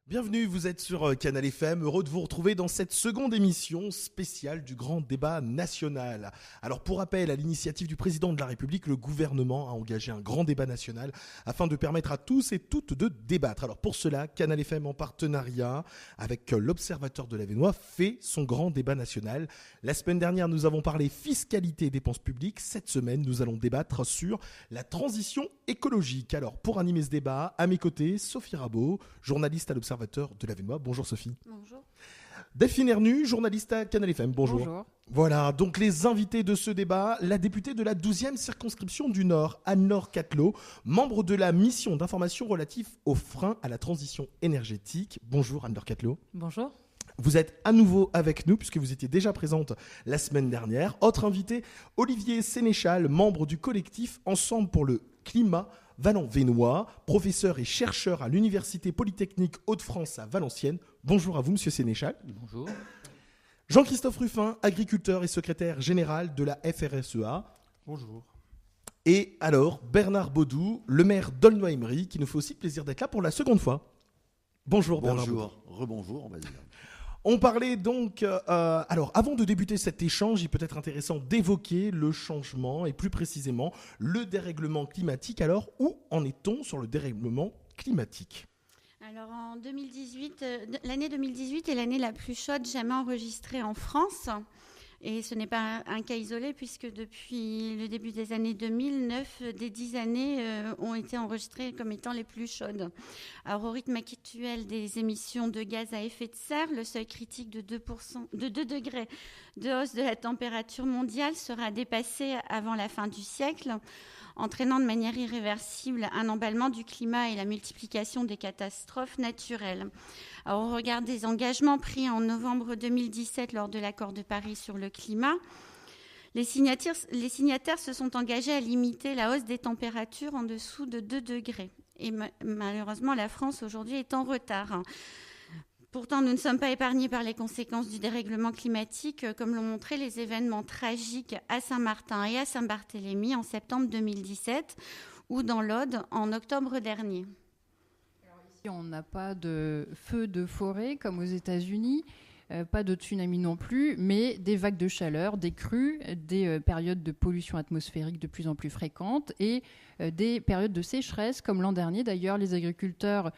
Bienvenue, vous êtes sur Canal FM, heureux de vous retrouver dans cette seconde émission spéciale du grand débat national. Alors pour rappel, à l'initiative du président de la République, le gouvernement a engagé un grand débat national afin de permettre à tous et toutes de débattre. Alors pour cela, Canal FM en partenariat avec l'Observateur de l'Avesnois fait son grand débat national. La semaine dernière, nous avons parlé fiscalité et dépenses publiques. Cette semaine, nous allons débattre sur la transition écologique. Alors pour animer ce débat, à mes côtés, Sophie Rabault, journaliste à l'Observateur de l'Avesnois. Bonjour Sophie. Bonjour. Delphine Ernu, journaliste à Canal FM. Bonjour. Bonjour. Voilà, donc les invités de ce débat, la députée de la 12e circonscription du Nord, Anne-Laure Cattelot, membre de la mission d'information relative aux freins à la transition énergétique. Bonjour Anne-Laure Cattelot. Bonjour. Vous êtes à nouveau avec nous puisque vous étiez déjà présente la semaine dernière. Autre invité, Olivier Sénéchal, membre du collectif Ensemble pour le climat Vallon-Vénois, professeur et chercheur à l'Université Polytechnique Hauts-de-France à Valenciennes. Bonjour à vous, monsieur Sénéchal. Bonjour. Jean-Christophe Ruffin, agriculteur et secrétaire général de la FRSEA. Bonjour. Et alors, Bernard Baudou, le maire d'Aulnoy-Aymeries, qui nous fait aussi plaisir d'être là pour la seconde fois. Bonjour Bernard Baudou. Bonjour, rebonjour, on va dire. On parlait donc, alors avant de débuter cet échange, il peut être intéressant d'évoquer le changement et plus précisément le dérèglement climatique. Alors, où en est-on sur le dérèglement climatique ? Alors en 2018, l'année 2018 est l'année la plus chaude jamais enregistrée en France. Et ce n'est pas un cas isolé puisque depuis le début des années 2000, 9 des 10 années ont été enregistrées comme étant les plus chaudes. Alors au rythme actuel des émissions de gaz à effet de serre, le seuil critique de 2 degrés de hausse de la température mondiale sera dépassé avant la fin du siècle, entraînant de manière irréversible un emballement du climat et la multiplication des catastrophes naturelles. Alors, au regard des engagements pris en novembre 2017 lors de l'accord de Paris sur le climat, les signataires se sont engagés à limiter la hausse des températures en dessous de 2 degrés. Et malheureusement, la France aujourd'hui est en retard. Pourtant, nous ne sommes pas épargnés par les conséquences du dérèglement climatique, comme l'ont montré les événements tragiques à Saint-Martin et à Saint-Barthélemy en septembre 2017 ou dans l'Aude en octobre dernier. Alors ici, on n'a pas de feu de forêt comme aux États-Unis, pas de tsunami non plus, mais des vagues de chaleur, des crues, des périodes de pollution atmosphérique de plus en plus fréquentes et des périodes de sécheresse comme l'an dernier. D'ailleurs, les agriculteurs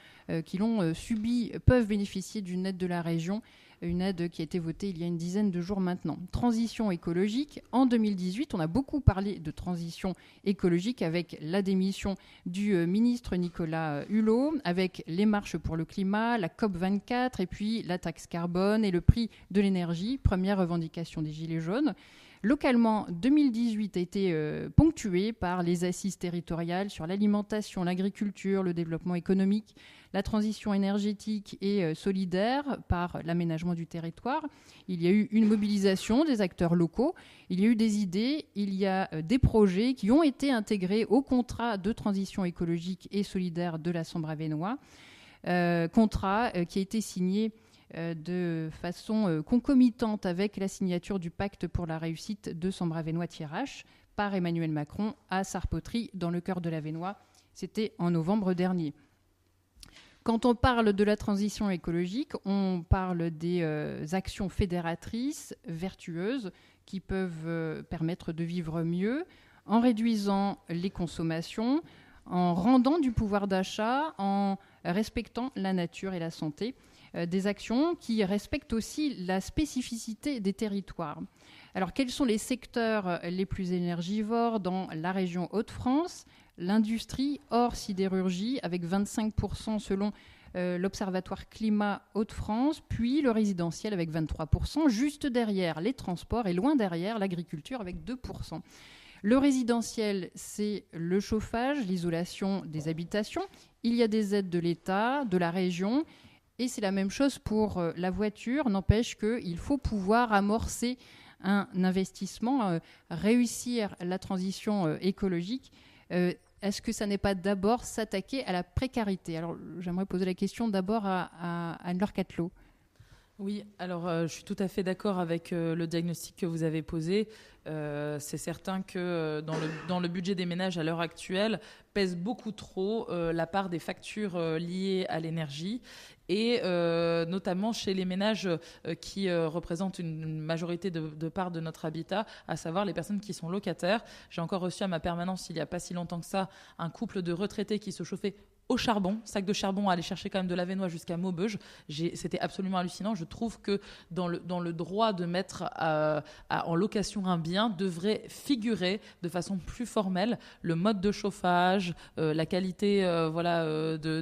qui l'ont subi peuvent bénéficier d'une aide de la région, une aide qui a été votée il y a une dizaine de jours maintenant. Transition écologique. En 2018, on a beaucoup parlé de transition écologique avec la démission du ministre Nicolas Hulot, avec les marches pour le climat, la COP24 et puis la taxe carbone et le prix de l'énergie, première revendication des Gilets jaunes. Localement, 2018 a été ponctué par les assises territoriales sur l'alimentation, l'agriculture, le développement économique, la transition énergétique et solidaire par l'aménagement du territoire. Il y a eu une mobilisation des acteurs locaux, il y a eu des idées, il y a des projets qui ont été intégrés au contrat de transition écologique et solidaire de la Sambre-Avesnois, contrat qui a été signé de façon concomitante avec la signature du pacte pour la réussite de Sambre-Avesnois-Thiérache par Emmanuel Macron à Sarpoterie, dans le cœur de l'Avesnois. C'était en novembre dernier. Quand on parle de la transition écologique, on parle des actions fédératrices, vertueuses, qui peuvent permettre de vivre mieux en réduisant les consommations, en rendant du pouvoir d'achat, en respectant la nature et la santé. Des actions qui respectent aussi la spécificité des territoires. Alors, quels sont les secteurs les plus énergivores dans la région Hauts-de-France ? L'industrie hors sidérurgie, avec 25% selon l'Observatoire Climat Hauts-de-France, puis le résidentiel avec 23%, juste derrière les transports et loin derrière l'agriculture avec 2%. Le résidentiel, c'est le chauffage, l'isolation des habitations. Il y a des aides de l'État, de la région. Et c'est la même chose pour la voiture, n'empêche qu'il faut pouvoir amorcer un investissement, réussir la transition écologique. Est-ce que ça n'est pas d'abord s'attaquer à la précarité ? Alors, j'aimerais poser la question d'abord à Anne-Laure Cattelot. Oui, alors je suis tout à fait d'accord avec le diagnostic que vous avez posé. C'est certain que dans le budget des ménages à l'heure actuelle pèse beaucoup trop la part des factures liées à l'énergie et notamment chez les ménages qui représentent une majorité de part de notre habitat, à savoir les personnes qui sont locataires. J'ai encore reçu à ma permanence, il n'y a pas si longtemps que ça, un couple de retraités qui se chauffaient au charbon, sac de charbon à aller chercher quand même de la Vénois jusqu'à Maubeuge. C'était absolument hallucinant. Je trouve que dans le droit de mettre en location un bien devrait figurer de façon plus formelle le mode de chauffage, la qualité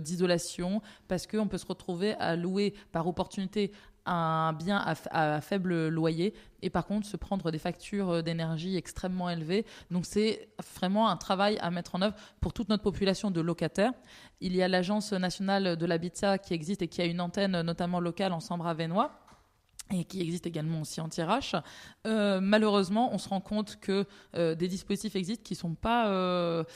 d'isolation, parce qu'on peut se retrouver à louer par opportunité un bien à faible loyer et par contre se prendre des factures d'énergie extrêmement élevées. Donc c'est vraiment un travail à mettre en œuvre pour toute notre population de locataires. Il y a l'Agence nationale de l'habitat qui existe et qui a une antenne notamment locale en Sambre-Avesnois et qui existe également aussi en Thiérache. Malheureusement, on se rend compte que des dispositifs existent qui sont pas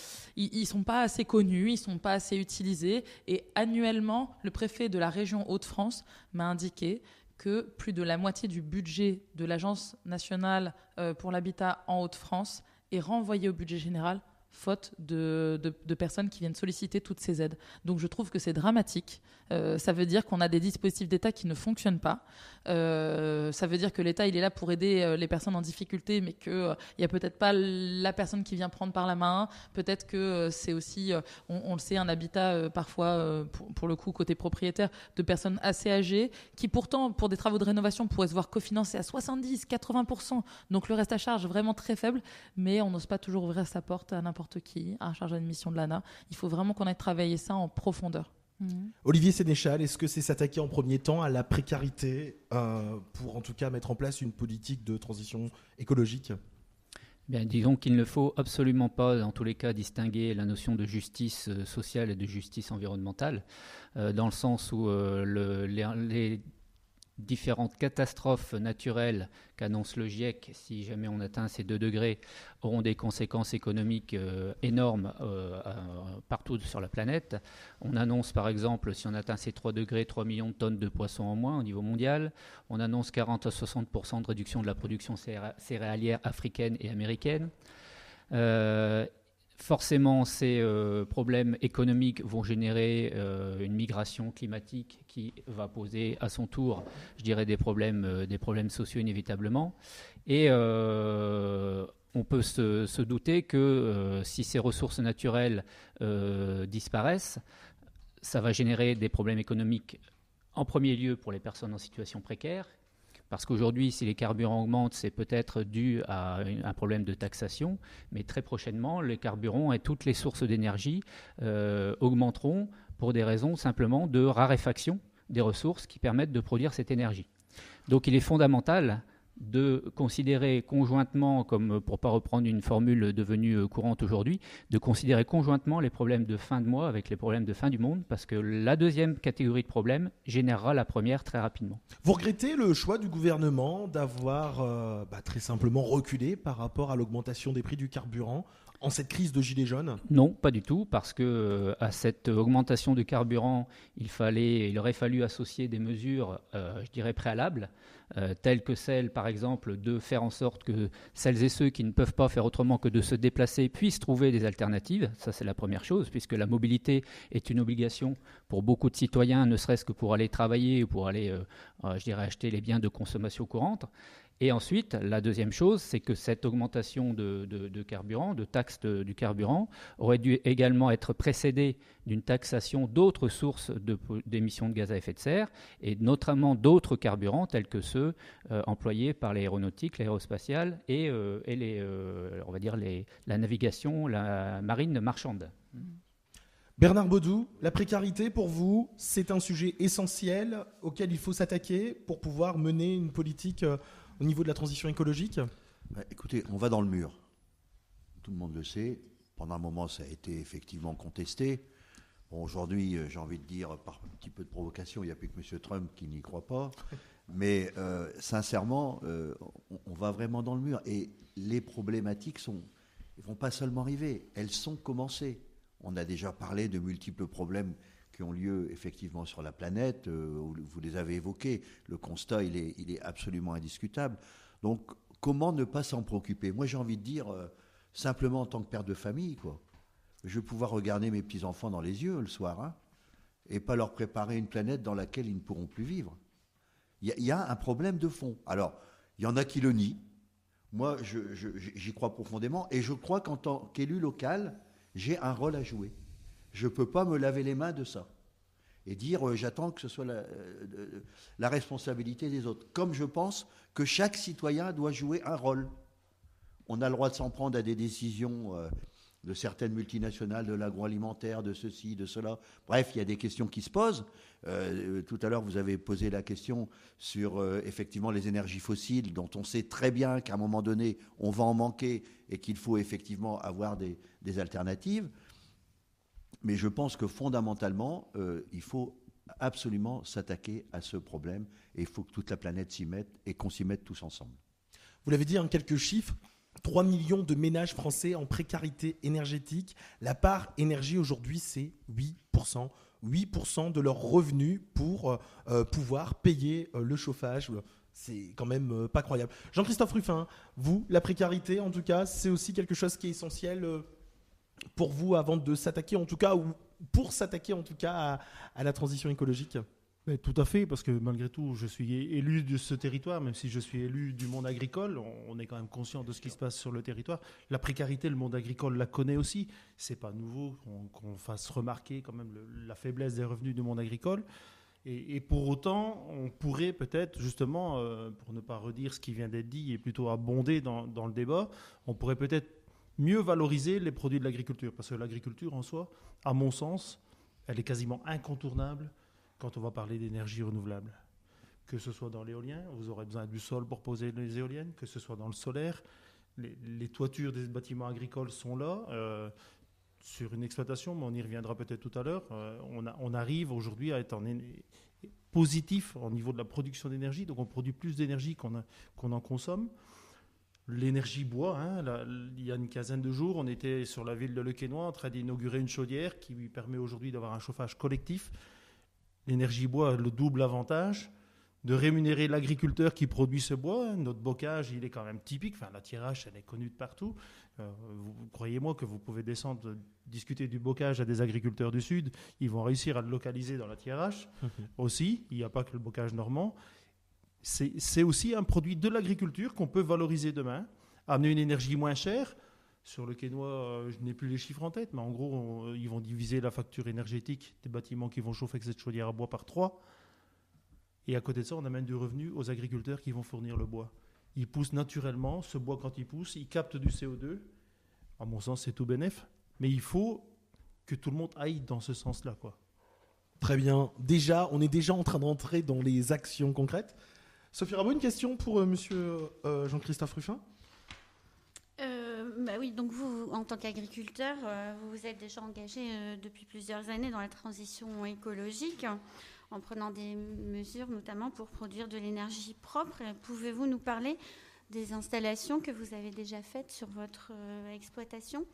assez connus, ils sont pas assez utilisés. Et annuellement, le préfet de la région Hauts-de-France m'a indiqué que plus de la moitié du budget de l'Agence nationale pour l'habitat en Hauts-de-France est renvoyé au budget général, faute de personnes qui viennent solliciter toutes ces aides. Donc je trouve que c'est dramatique. Ça veut dire qu'on a des dispositifs d'État qui ne fonctionnent pas. Ça veut dire que l'État, il est là pour aider les personnes en difficulté, mais qu'il n'y a peut-être pas la personne qui vient prendre par la main. Peut-être que c'est aussi, on le sait, un habitat parfois, pour le coup, côté propriétaire, de personnes assez âgées, qui pourtant, pour des travaux de rénovation, pourraient se voir cofinancés à 70-80%. Donc le reste à charge vraiment très faible, mais on n'ose pas toujours ouvrir sa porte à n'importe qui, à un chargé d'admission de l'ANA. Il faut vraiment qu'on aille travailler ça en profondeur. Olivier Sénéchal, est-ce que c'est s'attaquer en premier temps à la précarité pour en tout cas mettre en place une politique de transition écologique ? Bien, disons qu'il ne faut absolument pas, dans tous les cas, distinguer la notion de justice sociale et de justice environnementale, dans le sens où les différentes catastrophes naturelles qu'annonce le GIEC, si jamais on atteint ces 2 degrés, auront des conséquences économiques énormes partout sur la planète. On annonce par exemple, si on atteint ces 3 degrés, 3 millions de tonnes de poissons en moins au niveau mondial. On annonce 40 à 60% de réduction de la production céréalière africaine et américaine. Forcément, ces problèmes économiques vont générer une migration climatique qui va poser à son tour, je dirais, des problèmes sociaux inévitablement. Et on peut se douter que si ces ressources naturelles disparaissent, ça va générer des problèmes économiques en premier lieu pour les personnes en situation précaire. Parce qu'aujourd'hui, si les carburants augmentent, c'est peut-être dû à un problème de taxation, mais très prochainement, les carburants et toutes les sources d'énergie augmenteront pour des raisons simplement de raréfaction des ressources qui permettent de produire cette énergie. Donc il est fondamental de considérer conjointement, comme pour ne pas reprendre une formule devenue courante aujourd'hui, de considérer conjointement les problèmes de fin de mois avec les problèmes de fin du monde, parce que la deuxième catégorie de problèmes générera la première très rapidement. Vous regrettez le choix du gouvernement d'avoir très simplement reculé par rapport à l'augmentation des prix du carburant en cette crise de gilets jaunes ? Non, pas du tout, parce que à cette augmentation du carburant, il aurait fallu associer des mesures, je dirais, préalables, telles que celle, par exemple, de faire en sorte que celles et ceux qui ne peuvent pas faire autrement que de se déplacer puissent trouver des alternatives. Ça, c'est la première chose, puisque la mobilité est une obligation pour beaucoup de citoyens, ne serait-ce que pour aller travailler ou pour aller, je dirais, acheter les biens de consommation courante. Et ensuite, la deuxième chose, c'est que cette augmentation de carburant, de taxe du carburant, aurait dû également être précédée d'une taxation d'autres sources d'émissions de gaz à effet de serre, et notamment d'autres carburants tels que ceux employés par l'aéronautique, l'aérospatiale et on va dire la navigation, la marine marchande. Bernard Baudou, la précarité pour vous, c'est un sujet essentiel auquel il faut s'attaquer pour pouvoir mener une politique au niveau de la transition écologique ? Écoutez, on va dans le mur. Tout le monde le sait. Pendant un moment, ça a été effectivement contesté. Bon, aujourd'hui, j'ai envie de dire, par un petit peu de provocation, il n'y a plus que M. Trump qui n'y croit pas. Mais sincèrement, on va vraiment dans le mur. Et les problématiques ne vont pas seulement arriver, elles sont commencées. On a déjà parlé de multiples problèmes qui ont lieu effectivement sur la planète, vous les avez évoqués, le constat il est absolument indiscutable. Donc comment ne pas s'en préoccuper? Moi j'ai envie de dire, simplement en tant que père de famille, quoi, je vais pouvoir regarder mes petits-enfants dans les yeux le soir, hein, et pas leur préparer une planète dans laquelle ils ne pourront plus vivre. Il y a un problème de fond. Alors, il y en a qui le nient. Moi, j'y crois profondément, et je crois qu'en tant qu'élu local, j'ai un rôle à jouer. Je ne peux pas me laver les mains de ça et dire j'attends que ce soit la responsabilité des autres. Comme je pense que chaque citoyen doit jouer un rôle. On a le droit de s'en prendre à des décisions de certaines multinationales, de l'agroalimentaire, de ceci, de cela. Bref, il y a des questions qui se posent. Tout à l'heure, vous avez posé la question sur effectivement les énergies fossiles, dont on sait très bien qu'à un moment donné, on va en manquer et qu'il faut effectivement avoir des alternatives. Mais je pense que fondamentalement, il faut absolument s'attaquer à ce problème et il faut que toute la planète s'y mette et qu'on s'y mette tous ensemble. Vous l'avez dit, quelques chiffres. 3 millions de ménages français en précarité énergétique. La part énergie aujourd'hui, c'est 8%. 8% de leurs revenus pour pouvoir payer le chauffage. C'est quand même pas croyable. Jean-Christophe Rufin, vous, la précarité, en tout cas, c'est aussi quelque chose qui est essentiel pour vous avant de s'attaquer, en tout cas, ou pour s'attaquer, en tout cas, à la transition écologique? Mais tout à fait, parce que malgré tout, je suis élu de ce territoire, même si je suis élu du monde agricole, on est quand même conscient de ce qui se passe sur le territoire. La précarité, le monde agricole la connaît aussi. C'est pas nouveau qu'on fasse remarquer quand même la faiblesse des revenus du monde agricole. Et pour autant, on pourrait peut-être, justement, pour ne pas redire ce qui vient d'être dit et plutôt abonder dans le débat, on pourrait peut-être mieux valoriser les produits de l'agriculture. Parce que l'agriculture, en soi, à mon sens, elle est quasiment incontournable quand on va parler d'énergie renouvelable. Que ce soit dans l'éolien, vous aurez besoin du sol pour poser les éoliennes, que ce soit dans le solaire, les toitures des bâtiments agricoles sont là, sur une exploitation, mais on y reviendra peut-être tout à l'heure. On arrive aujourd'hui à être positif au niveau de la production d'énergie, donc on produit plus d'énergie qu'on en consomme. L'énergie bois, il y a une quinzaine de jours, on était sur la ville de Le Quesnoy en train d'inaugurer une chaudière qui lui permet aujourd'hui d'avoir un chauffage collectif. L'énergie bois a le double avantage de rémunérer l'agriculteur qui produit ce bois. Notre bocage, il est quand même typique. Enfin, la Thiérache, elle est connue de partout. Croyez-moi que vous pouvez descendre discuter du bocage à des agriculteurs du Sud. Ils vont réussir à le localiser dans la Thiérache aussi. Il n'y a pas que le bocage normand. C'est aussi un produit de l'agriculture qu'on peut valoriser demain, amener une énergie moins chère. Sur Le Quesnoy, je n'ai plus les chiffres en tête, mais en gros, ils vont diviser la facture énergétique des bâtiments qui vont chauffer avec cette chaudière à bois par 3. Et à côté de ça, on amène du revenu aux agriculteurs qui vont fournir le bois. Ils poussent naturellement, ce bois quand il pousse, il capte du CO2. À mon sens, c'est tout bénef. Mais il faut que tout le monde aille dans ce sens-là, quoi. Très bien. On est déjà en train d'entrer dans les actions concrètes. Sophie Rabault, une question pour monsieur Jean-Christophe Rufin? Oui, donc vous, en tant qu'agriculteur, vous vous êtes déjà engagé depuis plusieurs années dans la transition écologique, en prenant des mesures notamment pour produire de l'énergie propre. Pouvez-vous nous parler des installations que vous avez déjà faites sur votre exploitation?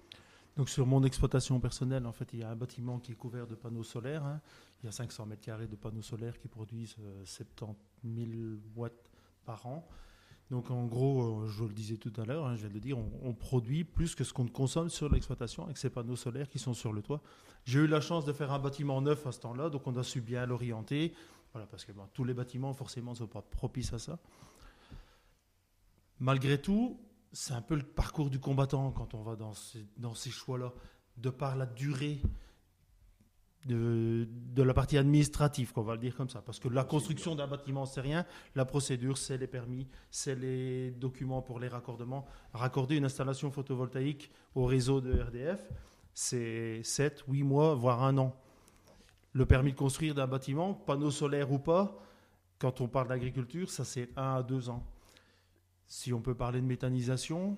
Donc sur mon exploitation personnelle, en fait, il y a un bâtiment qui est couvert de panneaux solaires. Il y a 500 mètres carrés de panneaux solaires qui produisent 70 000 watts par an. Donc en gros, je le disais tout à l'heure, je viens de le dire, on produit plus que ce qu'on consomme sur l'exploitation avec ces panneaux solaires qui sont sur le toit. J'ai eu la chance de faire un bâtiment neuf à ce temps-là, donc on a su bien l'orienter. Voilà, parce que tous les bâtiments, forcément, ne sont pas propices à ça. Malgré tout, c'est un peu le parcours du combattant quand on va dans ces choix-là, de par la durée de la partie administrative, on va le dire comme ça. Parce que la construction d'un bâtiment, c'est rien. La procédure, c'est les permis, c'est les documents pour les raccordements. Raccorder une installation photovoltaïque au réseau de RDF, c'est 7, 8 mois, voire 1 an. Le permis de construire d'un bâtiment, panneau solaire ou pas, quand on parle d'agriculture, ça c'est 1 à 2 ans. Si on peut parler de méthanisation,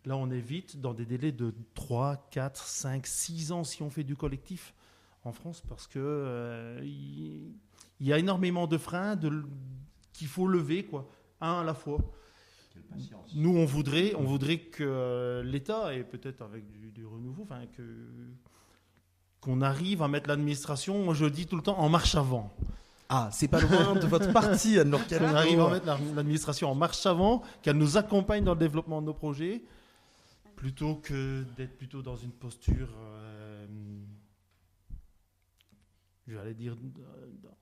là on est vite dans des délais de 3, 4, 5, 6 ans si on fait du collectif en France, parce que il y a énormément de freins qu'il faut lever, quoi, un à la fois. Nous, on voudrait que l'État, et peut-être avec du renouveau, qu'on arrive à mettre l'administration, moi je le dis tout le temps, en marche avant. Ah, c'est pas loin de votre parti, Anne-Laure On Cadot. arrive à mettre l'administration en marche avant, qu'elle nous accompagne dans le développement de nos projets, plutôt que d'être plutôt dans une posture, j'allais dire,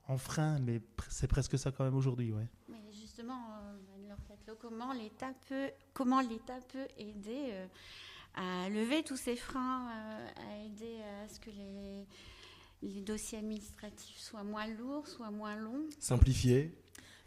en frein, mais c'est presque ça quand même aujourd'hui. Ouais. Mais justement, Anne-Laure Cattelot, comment l'État peut aider à lever tous ces freins, à aider à ce que les dossiers administratifs soient moins lourds, soient moins longs? Simplifié.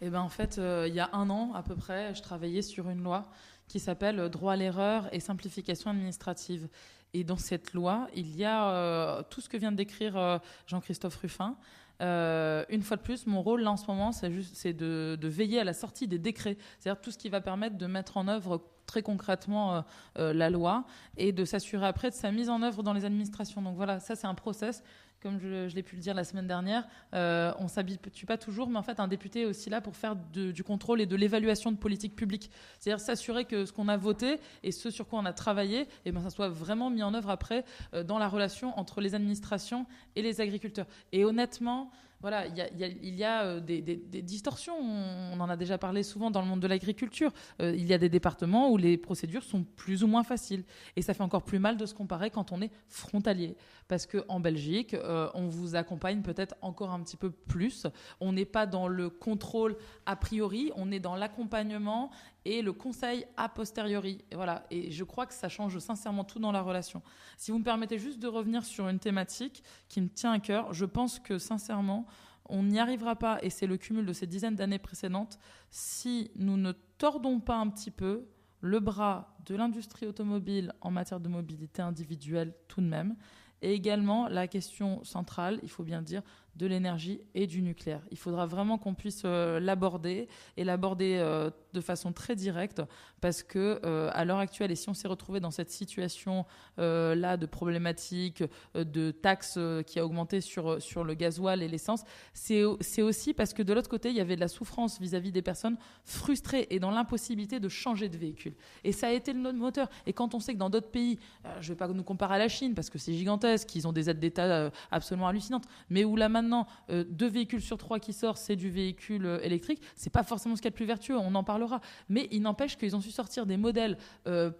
Eh ben, en fait, il y a 1 an à peu près, je travaillais sur une loi qui s'appelle Droit à l'erreur et simplification administrative. Et dans cette loi, il y a tout ce que vient de décrire Jean-Christophe Ruffin. Une fois de plus, mon rôle là en ce moment, c'est de veiller à la sortie des décrets, c'est-à-dire tout ce qui va permettre de mettre en œuvre très concrètement la loi et de s'assurer après de sa mise en œuvre dans les administrations. Donc voilà, ça c'est un process. Comme je l'ai pu le dire la semaine dernière, on ne s'habitue pas toujours, mais en fait, un député est aussi là pour faire du contrôle et de l'évaluation de politique publique. C'est-à-dire s'assurer que ce qu'on a voté et ce sur quoi on a travaillé, ça soit vraiment mis en œuvre après dans la relation entre les administrations et les agriculteurs. Et honnêtement, voilà, il y a des distorsions. On en a déjà parlé souvent dans le monde de l'agriculture. Il y a des départements où les procédures sont plus ou moins faciles. Et ça fait encore plus mal de se comparer quand on est frontalier. Parce qu'en Belgique, on vous accompagne peut-être encore un petit peu plus. On n'est pas dans le contrôle a priori, on est dans l'accompagnement et le conseil a posteriori. Et voilà. Et je crois que ça change sincèrement tout dans la relation. Si vous me permettez juste de revenir sur une thématique qui me tient à cœur, je pense que sincèrement, on n'y arrivera pas, et c'est le cumul de ces dizaines d'années précédentes, si nous ne tordons pas un petit peu le bras de l'industrie automobile en matière de mobilité individuelle tout de même, et également la question centrale, il faut bien dire, de l'énergie et du nucléaire. Il faudra vraiment qu'on puisse l'aborder de façon très directe parce que à l'heure actuelle, et si on s'est retrouvé dans cette situation là de problématique de taxes qui a augmenté sur le gasoil et l'essence, c'est aussi parce que de l'autre côté, il y avait de la souffrance vis-à-vis des personnes frustrées et dans l'impossibilité de changer de véhicule. Et ça a été le moteur. Et quand on sait que dans d'autres pays, je ne vais pas nous comparer à la Chine parce que c'est gigantesque, ils ont des aides d'État absolument hallucinantes, mais où là maintenant 2 véhicules sur 3 qui sortent, c'est du véhicule électrique, c'est pas forcément ce qu'il y a de plus vertueux, on en parlera. Mais il n'empêche qu'ils ont su sortir des modèles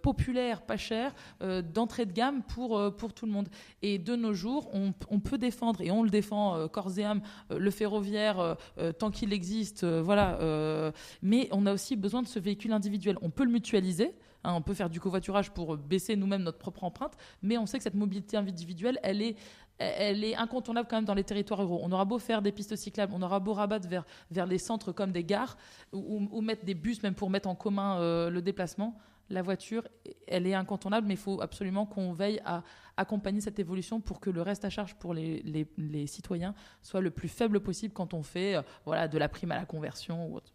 populaires, pas chers, d'entrée de gamme pour tout le monde. Et de nos jours, on peut défendre, et on le défend corps et âme, le ferroviaire tant qu'il existe, voilà. Mais on a aussi besoin de ce véhicule individuel. On peut le mutualiser. On peut faire du covoiturage pour baisser nous-mêmes notre propre empreinte, mais on sait que cette mobilité individuelle, elle est incontournable quand même dans les territoires ruraux. On aura beau faire des pistes cyclables, on aura beau rabattre vers les centres comme des gares, ou mettre des bus même pour mettre en commun le déplacement. La voiture, elle est incontournable, mais il faut absolument qu'on veille à accompagner cette évolution pour que le reste à charge pour les citoyens soit le plus faible possible quand on fait de la prime à la conversion ou autre.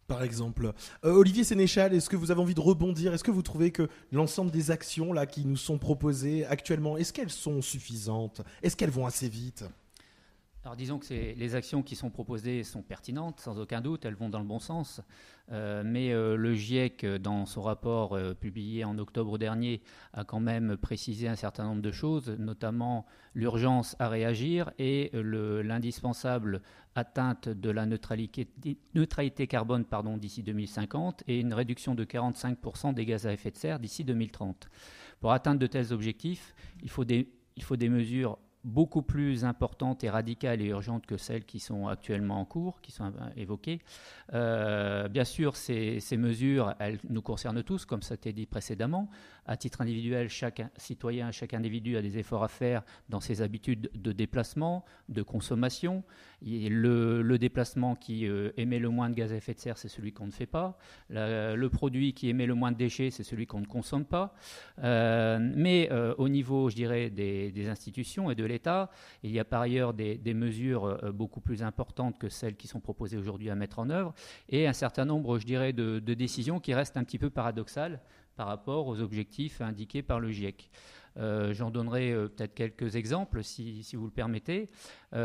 Par exemple. Olivier Sénéchal, est-ce que vous avez envie de rebondir? Est-ce que vous trouvez que l'ensemble des actions là, qui nous sont proposées actuellement, est-ce qu'elles sont suffisantes? Est-ce qu'elles vont assez vite? Alors disons que les actions qui sont proposées sont pertinentes, sans aucun doute, elles vont dans le bon sens. Mais le GIEC, dans son rapport publié en octobre dernier, a quand même précisé un certain nombre de choses, notamment l'urgence à réagir et l'indispensable atteinte de la neutralité carbone d'ici 2050 et une réduction de 45% des gaz à effet de serre d'ici 2030. Pour atteindre de tels objectifs, il faut des mesures beaucoup plus importantes et radicales et urgentes que celles qui sont actuellement en cours, qui sont évoquées. Bien sûr, ces mesures, elles nous concernent tous, comme ça a été dit précédemment. À titre individuel, chaque citoyen, chaque individu a des efforts à faire dans ses habitudes de déplacement, de consommation. Et le déplacement qui émet le moins de gaz à effet de serre, c'est celui qu'on ne fait pas. Le produit qui émet le moins de déchets, c'est celui qu'on ne consomme pas. Mais au niveau, je dirais, des institutions et de l'État, il y a par ailleurs des mesures beaucoup plus importantes que celles qui sont proposées aujourd'hui à mettre en œuvre et un certain nombre, je dirais, de décisions qui restent un petit peu paradoxales par rapport aux objectifs indiqués par le GIEC. J'en donnerai peut-être quelques exemples, si vous le permettez. Sur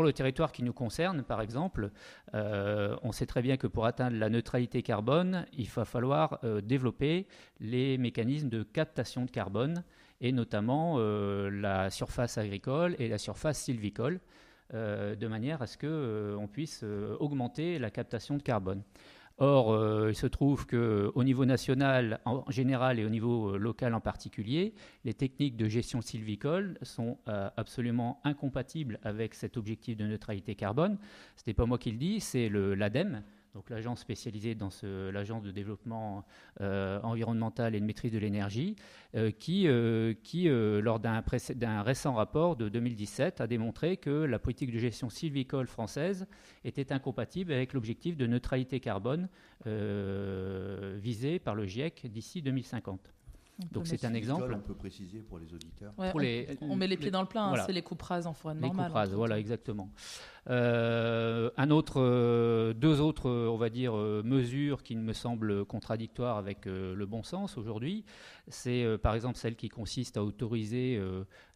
le territoire qui nous concerne, par exemple, on sait très bien que pour atteindre la neutralité carbone, il va falloir développer les mécanismes de captation de carbone. et notamment la surface agricole et la surface sylvicole, de manière à ce qu'on puisse augmenter la captation de carbone. Or, il se trouve qu'au niveau national en général et au niveau local en particulier, les techniques de gestion sylvicole sont absolument incompatibles avec cet objectif de neutralité carbone. Ce n'est pas moi qui le dis, c'est l'ADEME, donc l'agence spécialisée dans l'agence de développement environnemental et de maîtrise de l'énergie, qui lors d'un récent rapport de 2017, a démontré que la politique de gestion sylvicole française était incompatible avec l'objectif de neutralité carbone visé par le GIEC d'ici 2050. Donc c'est un exemple. On peut préciser pour les auditeurs. Ouais, on met les pieds dans le plat, voilà. C'est les coupes rases en forêt normale. Les coupes rases, voilà, exactement. Deux autres, on va dire, mesures qui me semblent contradictoires avec le bon sens aujourd'hui, c'est par exemple celle qui consiste à autoriser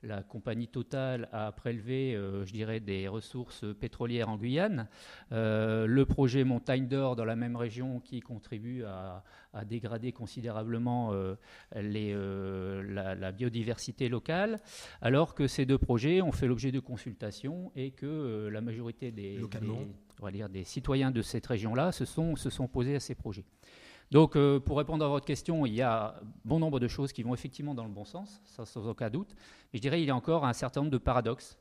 la compagnie Total à prélever, je dirais, des ressources pétrolières en Guyane. Le projet Montagne d'Or dans la même région qui contribue à dégrader considérablement la biodiversité locale, alors que ces deux projets ont fait l'objet de consultations et que la majorité des citoyens de cette région-là se sont opposés à ces projets. Donc, pour répondre à votre question, il y a bon nombre de choses qui vont effectivement dans le bon sens, ça sans aucun doute, mais je dirais qu'il y a encore un certain nombre de paradoxes,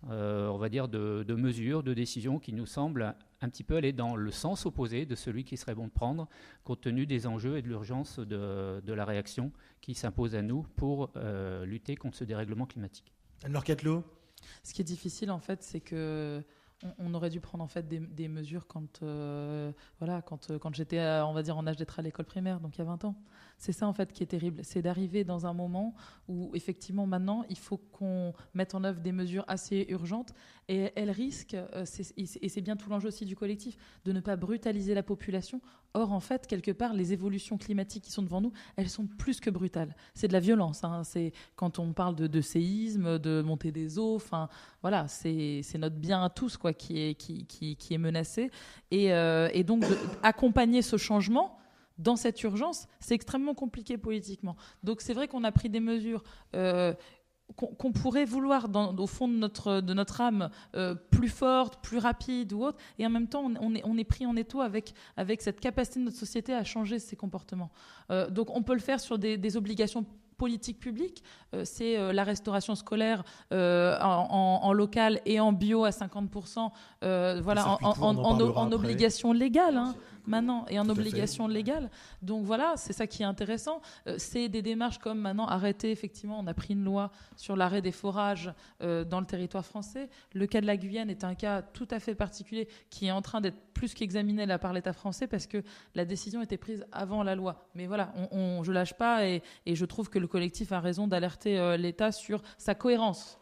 on va dire de mesures, de décisions qui nous semblent un petit peu aller dans le sens opposé de celui qui serait bon de prendre, compte tenu des enjeux et de l'urgence de la réaction qui s'impose à nous pour lutter contre ce dérèglement climatique. Anne-Laure Catelot. Ce qui est difficile, en fait, c'est que on aurait dû prendre en fait des mesures quand j'étais, on va dire, en âge d'être à l'école primaire, donc il y a 20 ans. C'est ça en fait qui est terrible, c'est d'arriver dans un moment où effectivement maintenant il faut qu'on mette en œuvre des mesures assez urgentes et elles risquent, et c'est bien tout l'enjeu aussi du collectif, de ne pas brutaliser la population. Or en fait quelque part les évolutions climatiques qui sont devant nous, elles sont plus que brutales. C'est de la violence, hein. C'est quand on parle de séisme, de montée des eaux, enfin voilà, c'est notre bien à tous quoi qui est menacé et donc accompagner ce changement dans cette urgence, c'est extrêmement compliqué politiquement. Donc c'est vrai qu'on a pris des mesures qu'on pourrait vouloir au fond de notre âme plus fortes, plus rapides ou autres, et en même temps on est pris en étau avec cette capacité de notre société à changer ses comportements. Donc on peut le faire sur des obligations politique publique, c'est la restauration scolaire en local et en bio à 50%, voilà, en obligation légale, hein, maintenant, et en obligation légale. Donc voilà, c'est ça qui est intéressant. C'est des démarches comme maintenant arrêter, effectivement, on a pris une loi sur l'arrêt des forages dans le territoire français. Le cas de la Guyane est un cas tout à fait particulier qui est en train d'être plus qu'examiné là par l'État français parce que la décision était prise avant la loi. Mais voilà, je lâche pas et je trouve que le collectif a raison d'alerter l'État sur sa cohérence.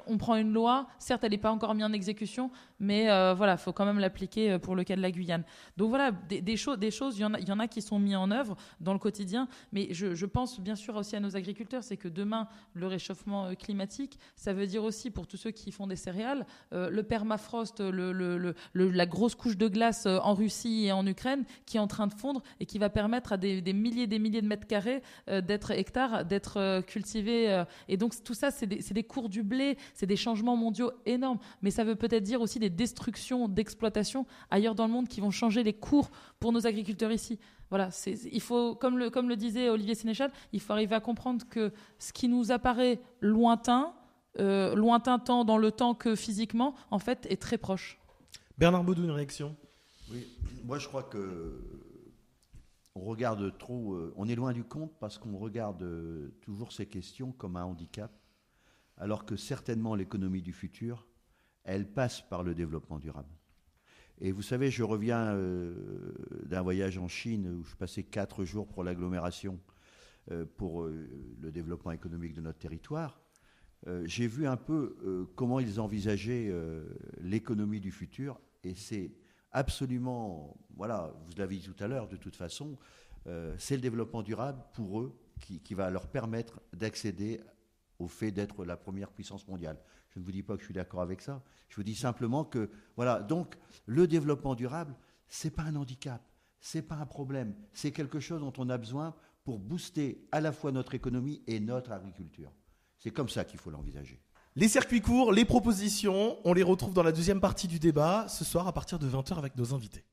On prend une loi, certes elle n'est pas encore mise en exécution, mais voilà, faut quand même l'appliquer pour le cas de la Guyane. Donc voilà, des choses, il y en a qui sont mis en œuvre dans le quotidien, mais je pense bien sûr aussi à nos agriculteurs, c'est que demain, le réchauffement climatique, ça veut dire aussi pour tous ceux qui font des céréales, le permafrost, la grosse couche de glace en Russie et en Ukraine qui est en train de fondre et qui va permettre à des milliers de mètres carrés d'hectares d'être cultivés. Et donc tout ça, c'est des cours du blé, c'est des changements mondiaux énormes, mais ça veut peut-être dire aussi des destructions d'exploitation ailleurs dans le monde qui vont changer les cours pour nos agriculteurs ici. Voilà, il faut, comme le disait Olivier Sénéchal, il faut arriver à comprendre que ce qui nous apparaît lointain tant dans le temps que physiquement, en fait, est très proche. Bernard Baudou, une réaction ? Oui, moi je crois que on regarde trop, on est loin du compte parce qu'on regarde toujours ces questions comme un handicap, alors que certainement l'économie du futur, elle passe par le développement durable. Et vous savez, je reviens d'un voyage en Chine où je passais 4 jours pour l'agglomération, pour le développement économique de notre territoire. J'ai vu un peu comment ils envisageaient l'économie du futur, et c'est absolument, voilà, vous l'avez dit tout à l'heure, de toute façon, c'est le développement durable pour eux qui va leur permettre d'accéder au fait d'être la première puissance mondiale. Je ne vous dis pas que je suis d'accord avec ça. Je vous dis simplement que, voilà, donc le développement durable, c'est pas un handicap, c'est pas un problème, c'est quelque chose dont on a besoin pour booster à la fois notre économie et notre agriculture. C'est comme ça qu'il faut l'envisager. Les circuits courts, les propositions, on les retrouve dans la deuxième partie du débat, ce soir à partir de 20h avec nos invités.